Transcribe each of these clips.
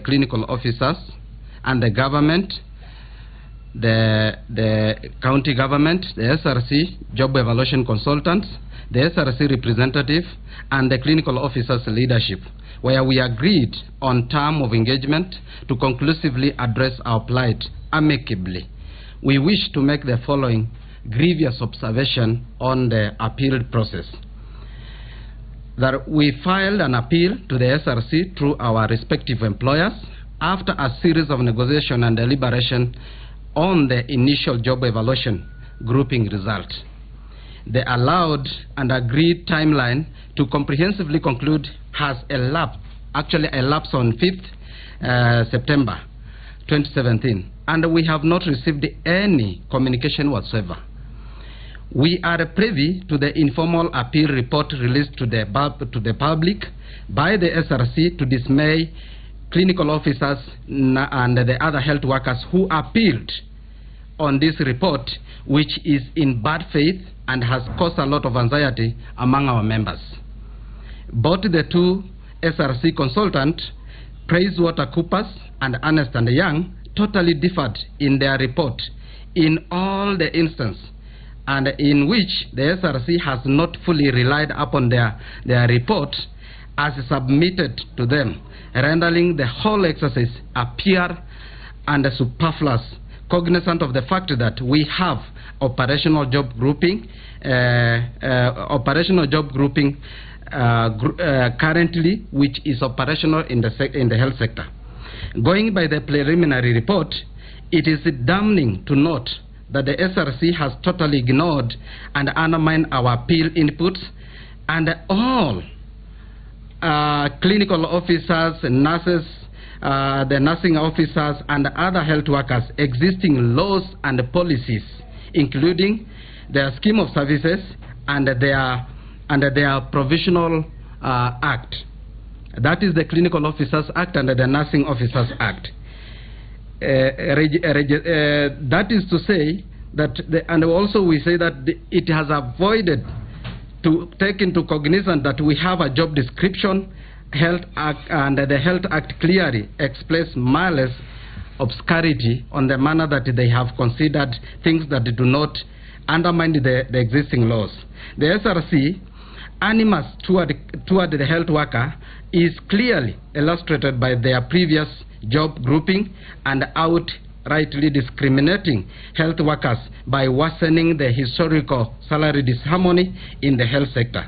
clinical officers and the government, the county government, the SRC, job evaluation consultants, the SRC representative, and the clinical officers leadership, where we agreed on term of engagement to conclusively address our plight amicably. We wish to make the following grievous observation on the appeal process. That we filed an appeal to the SRC through our respective employers after a series of negotiation and deliberation on the initial job evaluation grouping result. The allowed and agreed timeline to comprehensively conclude has elapsed on 5th September 2017, and we have not received any communication whatsoever. We are privy to the informal appeal report released to the public by the SRC to dismay clinical officers and the other health workers who appealed on this report, which is in bad faith and has caused a lot of anxiety among our members. Both the two SRC consultants, PricewaterhouseCoopers and Ernst & Young, totally differed in their report in all the instances, and in which the SRC has not fully relied upon their report as submitted to them, rendering the whole exercise appear and current, cognizant of the fact that we have operational job grouping currently, which is operational in the health sector. Going by the preliminary report, it is damning to note that the SRC has totally ignored and undermined our appeal inputs, and all clinical officers, nurses, the nursing officers, and other health workers existing laws and policies, including their scheme of services and their provisional act. That is the Clinical Officers Act and the Nursing Officers Act. That is to say that, and also we say that it has avoided to take into cognizance that we have a job description, Health Act, and the Health Act clearly explains malice obscurity on the manner that they have considered things that do not undermine the existing laws. The SRC animus toward the health worker is clearly illustrated by their previous job grouping and outrightly discriminating health workers by worsening the historical salary disharmony in the health sector.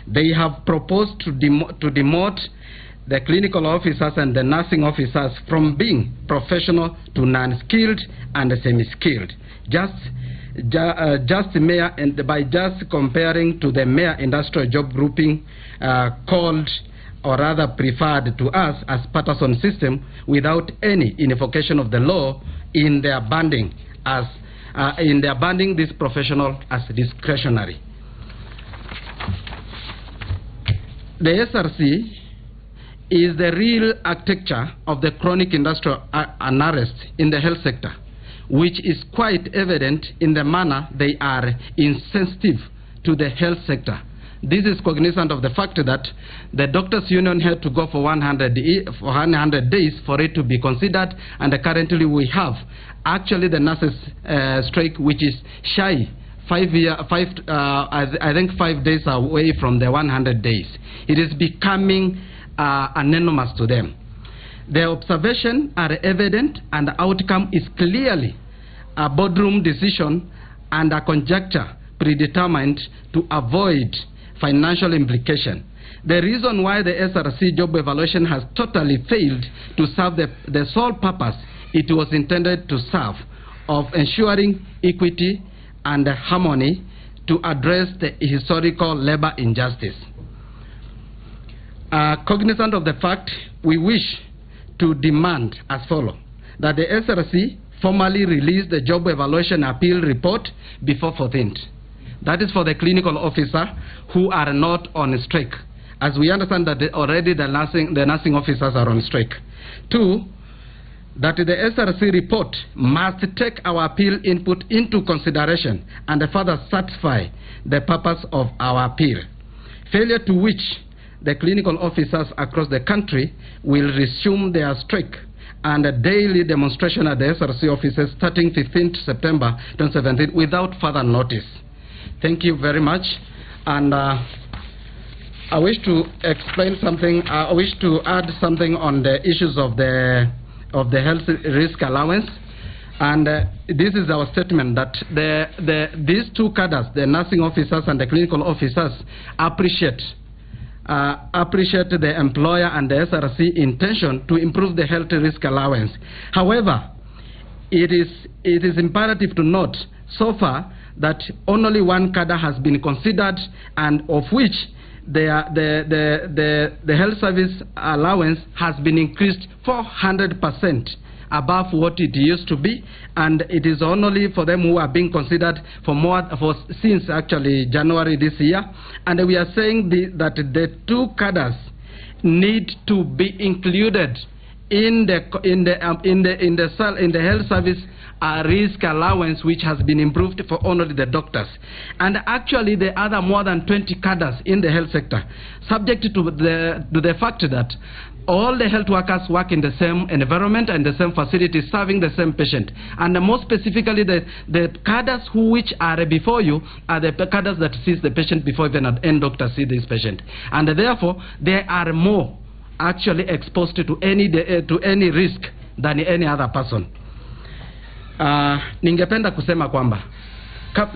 They have proposed to demote the clinical officers and the nursing officers from being professional to non-skilled and semi-skilled, by just comparing to the mere industrial job grouping called or rather preferred to us as Patterson system, without any invocation of the law in their banding this professional as discretionary. The SRC is the real architecture of the chronic industrial unrest in the health sector, which is quite evident in the manner they are insensitive to the health sector. This is cognizant of the fact that the doctors' union had to go for 100 days for it to be considered, and currently we have actually the nurses' strike, which is shy, 5 days away from the 100 days. It is becoming anonymous to them. The observations are evident, and the outcome is clearly a boardroom decision and a conjecture predetermined to avoid financial implication. The reason why the SRC job evaluation has totally failed to serve the sole purpose it was intended to serve, of ensuring equity and harmony to address the historical labor injustice. Cognizant of the fact, we wish to demand as follows: that the SRC formally release the job evaluation appeal report before 14th. That is for the clinical officer who are not on strike, as we understand that already the nursing officers are on strike. 2, that the SRC report must take our appeal input into consideration and further satisfy the purpose of our appeal, failure to which the clinical officers across the country will resume their strike and a daily demonstration at the SRC offices starting 15th September 2017 without further notice. Thank you very much. And I wish to explain something. I wish to add something on the issues of the health risk allowance. And this is our statement that these two cadres, the nursing officers and the clinical officers, appreciate the employer and the SRC intention to improve the health risk allowance. However, it is imperative to note so far that only one cadre has been considered, and of which the health service allowance has been increased 400% above what it used to be, and it is only for them who are being considered since actually January this year. And we are saying that the two cadres need to be included in the health service risk allowance, which has been improved for only the doctors. And actually the other more than 20 cadres in the health sector, subject to the fact that all the health workers work in the same environment and the same facility, serving the same patient. And more specifically, the cadres which are before you are the cadres that sees the patient before even an doctor sees this patient. And therefore, they are more actually exposed to any risk than any other person. Ningependa kusema kwamba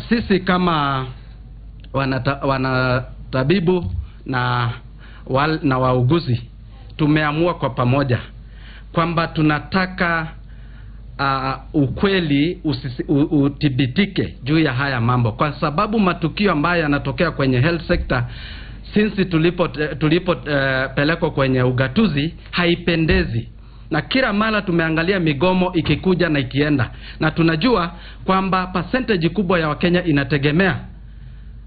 sisi kama wanatabibu na wauguzi tumeamua kwa pamoja kwamba tunataka ukweli utibitike juu ya haya mambo, kwa sababu matukio ambayo yanatokea kwenye health sector since tulipopelekwa kwenye ugatuzi haipendezi, na kila mara tumeangalia migomo ikikuja na ikienda, na tunajua kwamba percentage kubwa ya Wakenya inategemea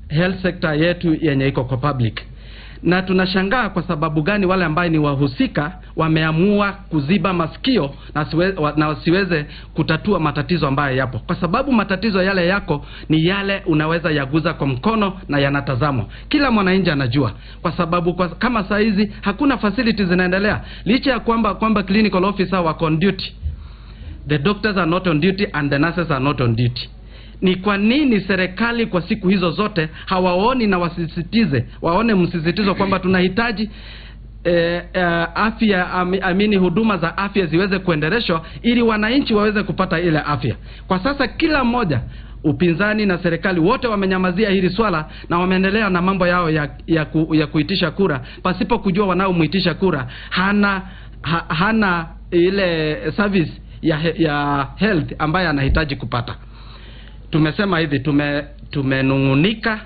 health sector yetu yenye iko kwa public. Na tunashangaa kwa sababu gani wale ambao ni wahusika wameamua kuziba masikio na wasiweze kutatua matatizo ambayo yapo, kwa sababu matatizo yale yako ni yale unaweza yaguza kwa mkono na yanatazamwa. Kila mwananchi anajua, kwa sababu kama saa hizi hakuna facilities zinaendelea, licha ya kwamba clinical officer wako on duty, the doctors are not on duty and the nurses are not on duty. Ni kwa nini serikali kwa siku hizo zote hawaoni na waone msisitizo kwamba tunahitaji afya, huduma za afya ziweze kuendeleshwa ili wananchi waweze kupata ile afya. Kwa sasa kila mmoja, upinzani na serikali, wote wamenyamazia hili swala na wameendelea na mambo yao ya kuitisha kura pasipo kujua wanaomuitisha kura hana ile service ya health ambayo anahitaji kupata. Tumesema hivi, tumenungunika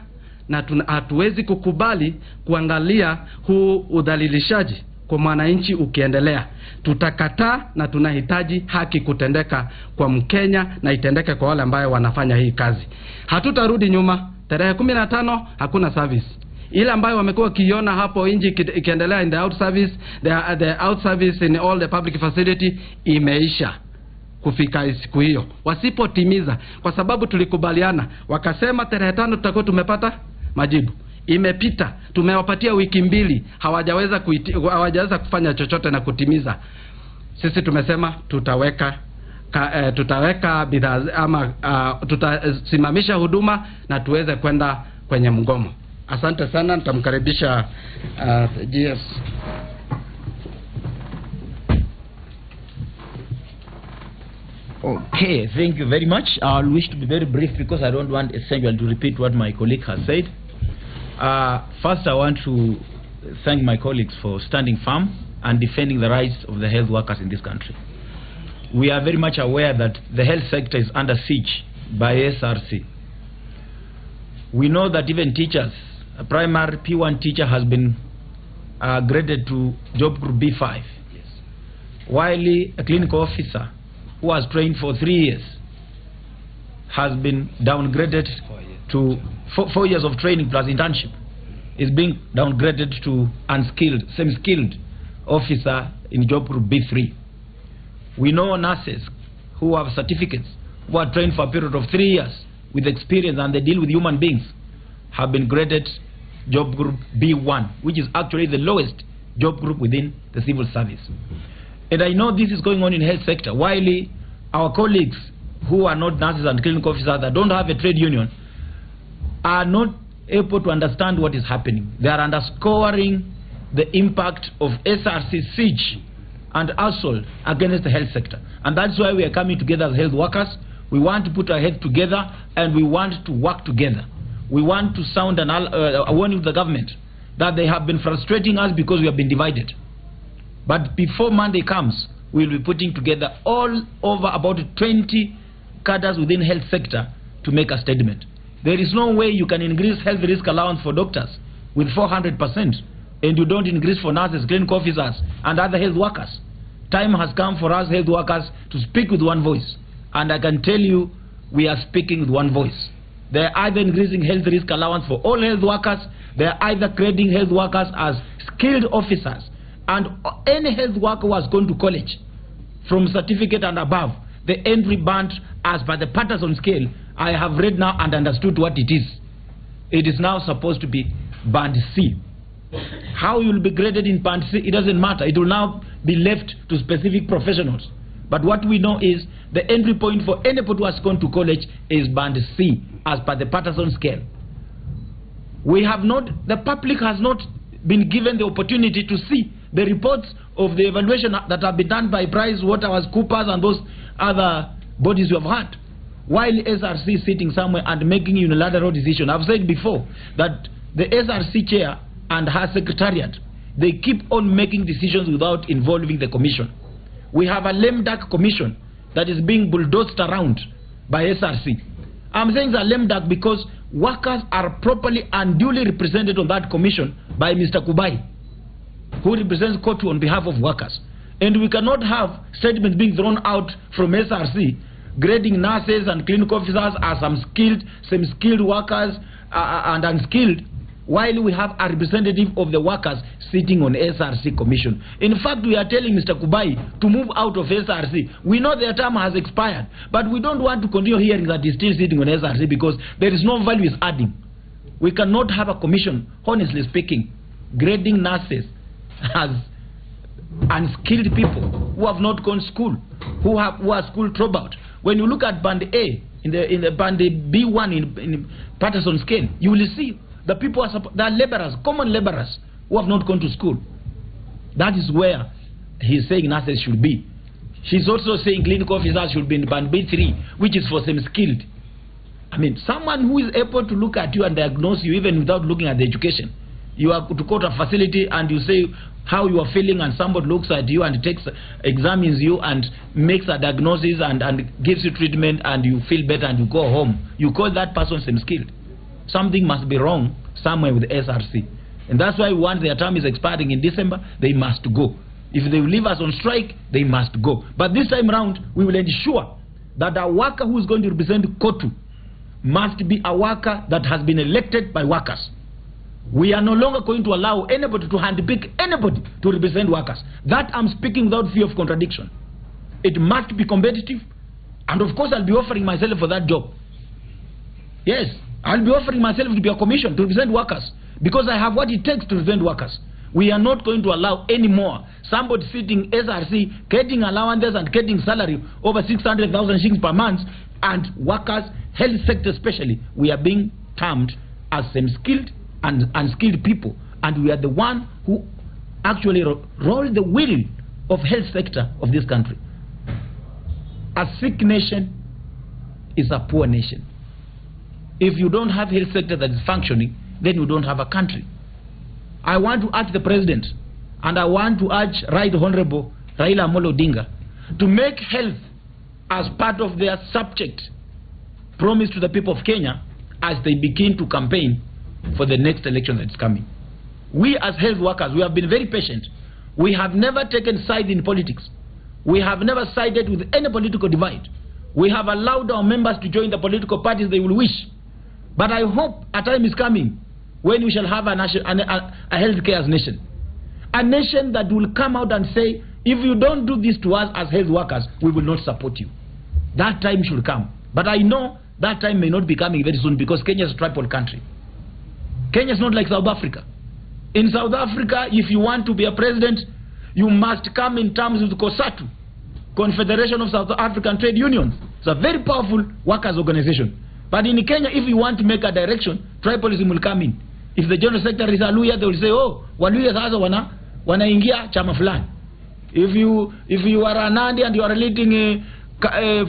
na hatuwezi kukubali kuangalia huu udhalilishaji kwa mwananchi ukiendelea. Tutakataa na tunahitaji haki kutendeka kwa Mkenya na itendeke kwa wale ambao wanafanya hii kazi. Hatutarudi nyuma. Tarehe 15 hakuna service. Ile ambayo wamekuwa kiona hapo inji ikiendelea in the out service, the out service in all the public facility imeisha kufika siku hiyo. Wasipotimiza, kwa sababu tulikubaliana, wakasema tarehe 5 tutakuwa tumepata majibu. Imepita, tumewapatia wiki 2, hawajaweza kufanya chochote na kutimiza. Sisi tumesema tutaweka bidhaa ama tutasimamisha huduma na tuweze kwenda kwenye mgomo. Asante sana, nitamkaribisha GS. Okay, thank you very much. I'll wish to be very brief because I don't want essentially to repeat what my colleague has said. First, I want to thank my colleagues for standing firm and defending the rights of the health workers in this country. We are very much aware that the health sector is under siege by SRC. We know that even teachers, a primary P1 teacher has been graded to job group B5, yes, while a clinical officer who was trained for 3 years has been downgraded to 4 years of training plus internship, is being downgraded to unskilled, semi-skilled officer in job group B3. We know nurses who have certificates, who are trained for a period of 3 years with experience and they deal with human beings, have been graded job group B1, which is actually the lowest job group within the civil service. And I know this is going on in the health sector, while our colleagues who are not nurses and clinical officers that don't have a trade union are not able to understand what is happening. They are underscoring the impact of SRC siege and assault against the health sector. And that's why we are coming together as health workers. We want to put our heads together and we want to work together. We want to sound a warning to the government that they have been frustrating us because we have been divided. But before Monday comes, we will be putting together all over about 20 cadres within the health sector to make a statement. There is no way you can increase health risk allowance for doctors with 400% and you don't increase for nurses, clinical officers and other health workers. Time has come for us health workers to speak with one voice. And I can tell you, we are speaking with one voice. They are either increasing health risk allowance for all health workers, they are either creating health workers as skilled officers. And any health worker who has gone to college, from certificate and above, the entry band as per the Patterson scale, I have read now and understood what it is. It is now supposed to be band C. How you will be graded in band C, it doesn't matter. It will now be left to specific professionals. But what we know is the entry point for anybody who has gone to college is band C as per the Patterson scale. We have not, the public has not been given the opportunity to see the reports of the evaluation that have been done by PricewaterhouseCoopers and those other bodies you have had. While SRC is sitting somewhere and making unilateral decision. I've said before that the SRC chair and her secretariat, they keep on making decisions without involving the commission. We have a lame duck commission that is being bulldozed around by SRC. I'm saying it's a lame duck because workers are properly and duly represented on that commission by Mr. Kubai, who represents KUCO on behalf of workers. And we cannot have statements being thrown out from SRC grading nurses and clinical officers as some skilled workers and unskilled, while we have a representative of the workers sitting on SRC commission. In fact, we are telling Mr. Kubai to move out of SRC. We know their term has expired, but we don't want to continue hearing that he's still sitting on SRC because there is no value he's adding. We cannot have a commission, honestly speaking, grading nurses as unskilled people who have not gone to school, who are school dropout. When you look at band A, in the band B1 in Patterson scale, you will see the people are laborers, common laborers who have not gone to school. That is where he's saying nurses should be. She's also saying clinical officers should be in band B3, which is for semi-skilled. I mean, someone who is able to look at you and diagnose you even without looking at the education. You are to go to a facility and you say how you are feeling and somebody looks at you and examines you and makes a diagnosis and gives you treatment and you feel better and you go home. You call that person semi-skilled. Something must be wrong somewhere with the SRC. And that's why once their term is expiring in December, they must go. If they leave us on strike, they must go. But this time around, we will ensure that a worker who is going to represent KUCO must be a worker that has been elected by workers. We are no longer going to allow anybody to handpick anybody to represent workers. That I'm speaking without fear of contradiction. It must be competitive. And of course, I'll be offering myself for that job. Yes, I'll be offering myself to be a commission to represent workers because I have what it takes to represent workers. We are not going to allow any more somebody sitting SRC getting allowances and getting salary over 600,000 shillings per month, and workers, health sector especially, we are being termed as semi-skilled and unskilled people, and we are the one who actually roll the wheel of health sector of this country. A sick nation is a poor nation. If you don't have health sector that is functioning, then you don't have a country. I want to urge the president and I want to urge Right Honorable Raila Amolo Odinga to make health as part of their subject promise to the people of Kenya as they begin to campaign for the next election that is coming. We as health workers, we have been very patient. We have never taken side in politics. We have never sided with any political divide. We have allowed our members to join the political parties they will wish. But I hope a time is coming when we shall have a healthcare nation. A nation that will come out and say, if you don't do this to us as health workers, we will not support you. That time should come. But I know that time may not be coming very soon because Kenya is a tribal country. Kenya is not like South Africa. In South Africa, if you want to be a president, you must come in terms with COSATU, Confederation of South African Trade Unions. It's a very powerful workers' organization. But in Kenya, if you want to make a direction, tribalism will come in. If the general secretary is a Luya, they will say, oh, Waluya sasa wanaingia chama fulani. If you are a Nandi and you are leading,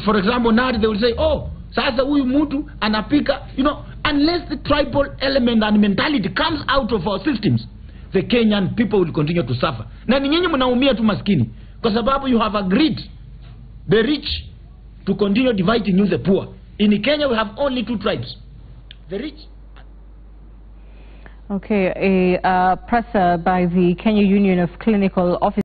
for example, Nandi, they will say, oh, sasa huyu mtu anapika, you know, unless the tribal element and mentality comes out of our systems, the Kenyan people will continue to suffer. Na ni nyinyi mnaumia tu maskini, kwa sababu you have agreed the rich to continue dividing you the poor. In Kenya, we have only two tribes, the rich. Okay, a presser by the Kenya Union of Clinical Officers